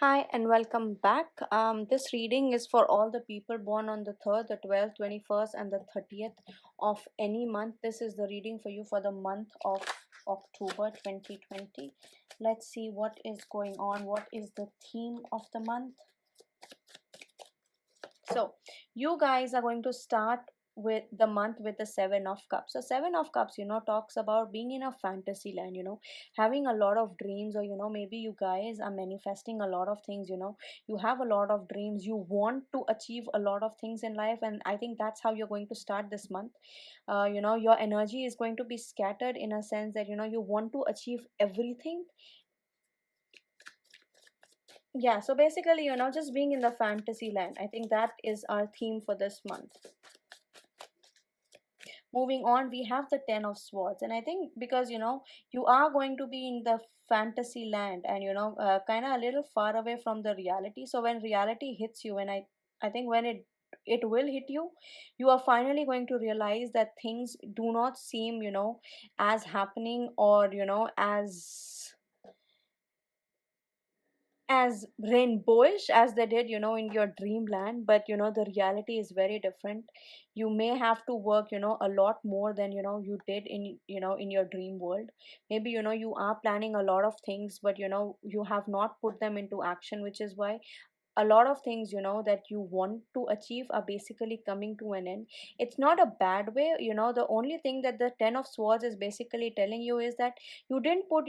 Hi and welcome back. This reading is for all the people born on the 3rd, the 12th, 21st, and the 30th of any month. This is the reading for you for the month of October 2020. Let's see what is going on. What is the theme of the month? So, you guys are going to start with the month with the Seven of Cups. So, Seven of Cups, talks about being in a fantasy land, having a lot of dreams, or, maybe you guys are manifesting a lot of things, you have a lot of dreams, you want to achieve a lot of things in life, and I think that's how you're going to start this month. Your energy is going to be scattered in a sense that, you want to achieve everything. Yeah, so basically, just being in the fantasy land. I think that is our theme for this month. Moving on, we have the 10 of swords, and I think because you are going to be in the fantasy land, and kind of a little far away from the reality. So when reality hits you, and I think when it will hit you, you are finally going to realize that things do not seem as happening, or as rainbowish as they did in your dreamland. But the reality is very different. You may have to work a lot more than you did in in your dream world. Maybe you are planning a lot of things, but you have not put them into action, which is why a lot of things that you want to achieve are basically coming to an end. It's not a bad way. The only thing that the 10 of swords is basically telling you is that you didn't put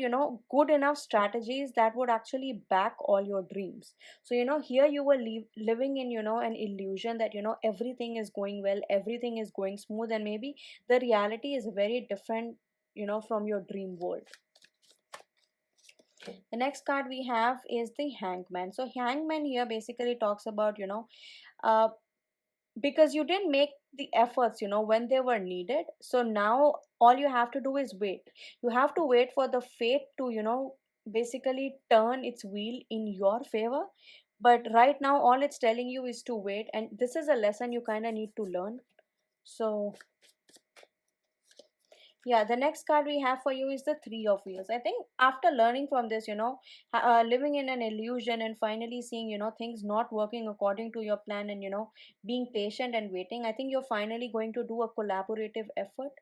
good enough strategies that would actually back all your dreams. So here you were living in an illusion that everything is going well, everything is going smooth, and maybe the reality is very different from your dream world. The next card we have is the hangman. So hangman here basically talks about uh, because you didn't make the efforts when they were needed. So now all you have to do is wait. You have to wait for the fate to basically turn its wheel in your favor. But right now all it's telling you is to wait, and this is a lesson you kind of need to learn. So yeah, the next card we have for you is the Three of Wheels. I think after learning from this, living in an illusion and finally seeing, things not working according to your plan, and, being patient and waiting, I think you're finally going to do a collaborative effort.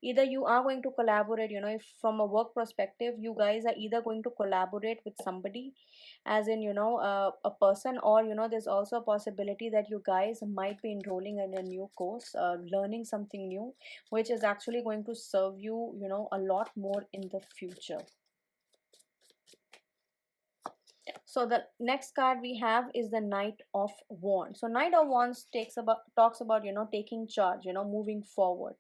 Either you are going to collaborate, if from a work perspective, you guys are either going to collaborate with somebody, as in a person, or there's also a possibility that you guys might be enrolling in a new course, learning something new, which is actually going to serve you a lot more in the future. So the next card we have is the Knight of Wands. So Knight of Wands talks about taking charge, moving forward,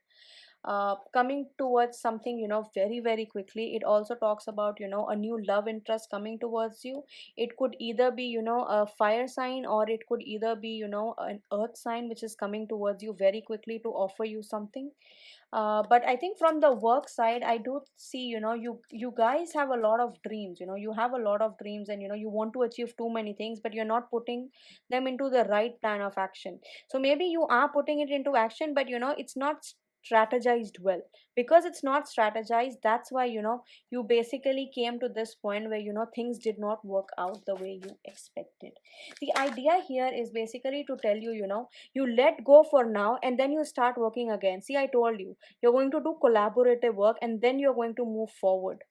coming towards something very very quickly. It also talks about a new love interest coming towards you. It could either be a fire sign, or it could either be an earth sign which is coming towards you very quickly to offer you something. But I think from the work side, I do see you guys have a lot of dreams. You have a lot of dreams, and you want to achieve too many things, but you're not putting them into the right plan of action. So maybe you are putting it into action, but it's not strategized well. Because it's not strategized, that's why you basically came to this point where things did not work out the way you expected. The idea here is basically to tell you, you let go for now, and then you start working again. See, I told you, you're going to do collaborative work, and then you're going to move forward.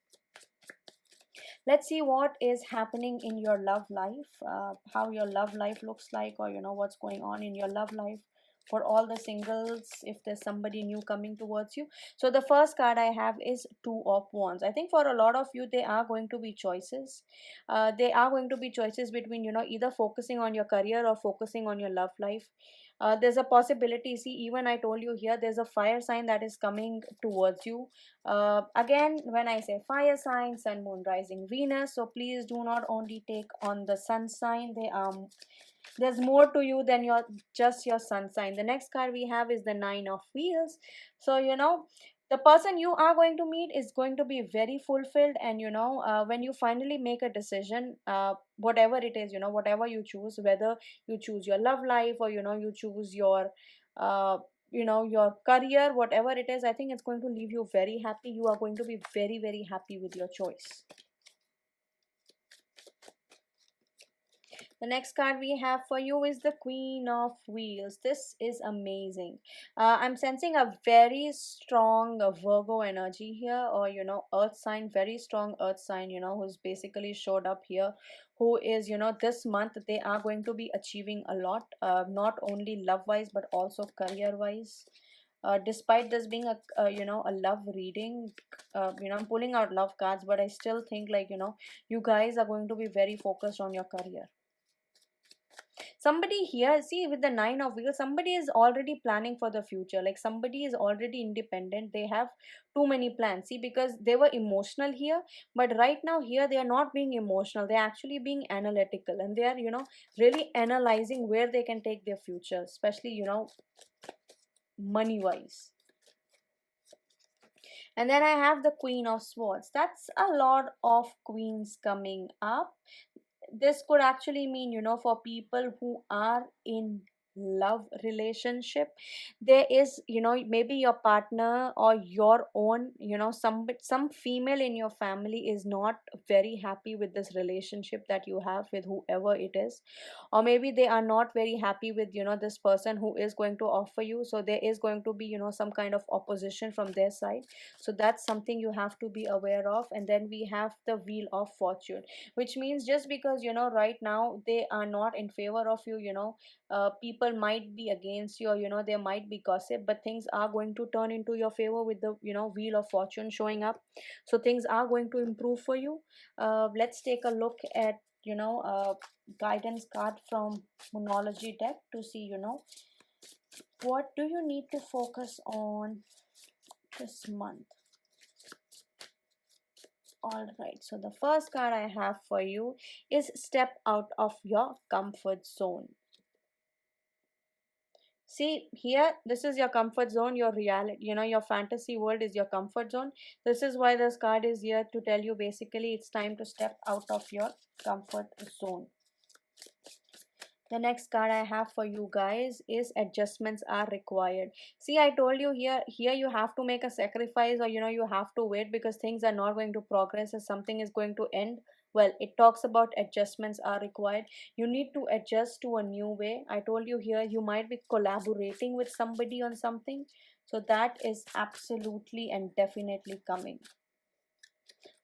Let's see what is happening in your love life, how your love life looks like, or what's going on in your love life for all the singles, if there's somebody new coming towards you. So the first card I have is Two of Wands. I think for a lot of you, there are going to be choices. They are going to be choices between either focusing on your career or focusing on your love life. There's a possibility. See, even I told you here, there's a fire sign that is coming towards you. Again, when I say fire sign, sun, moon, rising, Venus, so please do not only take on the sun sign. There's more to you than just your sun sign. The next card we have is the Nine of Wheels. So the person you are going to meet is going to be very fulfilled, and when you finally make a decision, whatever it is, whatever you choose, whether you choose your love life, or you choose your uh, your career, whatever it is, I think it's going to leave you very happy. You are going to be very very happy with your choice. The next card we have for you is the Queen of Wheels. This is amazing. I'm sensing a very strong Virgo energy here, or Earth sign, very strong Earth sign, who's basically showed up here. Who is, this month they are going to be achieving a lot, not only love wise but also career wise. Despite this being a love reading, I'm pulling out love cards, but I still think, like, you guys are going to be very focused on your career. Somebody here, see, with the nine of wheels, somebody is already planning for the future. Like, somebody is already independent, they have too many plans. See, because they were emotional here, but right now here they are not being emotional, they're actually being analytical, and they are, really analyzing where they can take their future, especially, money wise. And then I have the Queen of Swords. That's a lot of queens coming up. This could actually mean, for people who are in love relationship, there is, maybe your partner or your own, some female in your family is not very happy with this relationship that you have with whoever it is, or maybe they are not very happy with, this person who is going to offer you. So there is going to be, some kind of opposition from their side. So that's something you have to be aware of. And then we have the Wheel of Fortune, which means just because, right now they are not in favor of you, people might be against you, or there might be gossip, but things are going to turn into your favor with the, Wheel of Fortune showing up. So things are going to improve for you. Let's take a look at, guidance card from Moonology deck to see, what do you need to focus on this month. All right, so the first card I have for you is Step Out of Your Comfort Zone. See here, this is your comfort zone, your reality, your fantasy world is your comfort zone. This is why this card is here to tell you basically it's time to step out of your comfort zone. The next card I have for you guys is Adjustments Are Required. See, I told you here you have to make a sacrifice, or you have to wait, because things are not going to progress as something is going to end. Well, it talks about adjustments are required. You need to adjust to a new way. I told you here you might be collaborating with somebody on something. So that is absolutely and definitely coming.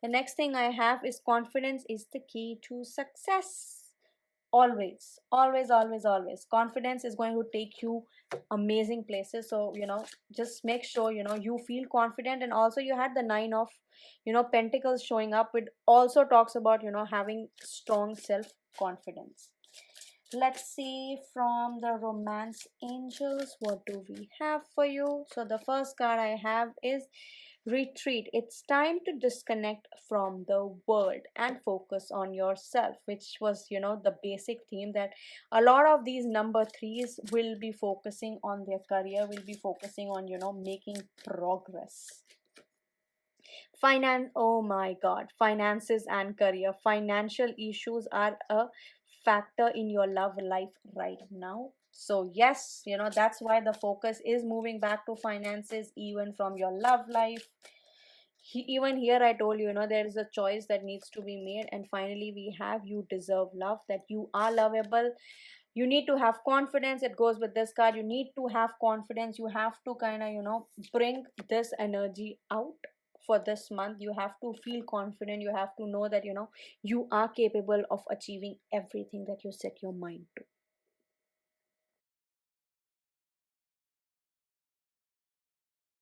The next thing I have is Confidence is the key to success. Always, always, always, always, confidence is going to take you amazing places. So just make sure you feel confident. And also you had the nine of pentacles showing up, it also talks about having strong self confidence. Let's see from the Romance Angels, what do we have for you. So the first card I have is Retreat. It's time to disconnect from the world and focus on yourself, which was the basic theme that a lot of these number threes will be focusing on. Their career will be focusing on making progress. Finance, oh my god, finances and career, financial issues are a factor in your love life right now. So yes, that's why the focus is moving back to finances, even from your love life. Even here I told you, there is a choice that needs to be made. And finally we have You Deserve Love, that you are lovable. You need to have confidence. It goes with this card, you need to have confidence. You have to kind of bring this energy out. For this month you have to feel confident. You have to know that you are capable of achieving everything that you set your mind to.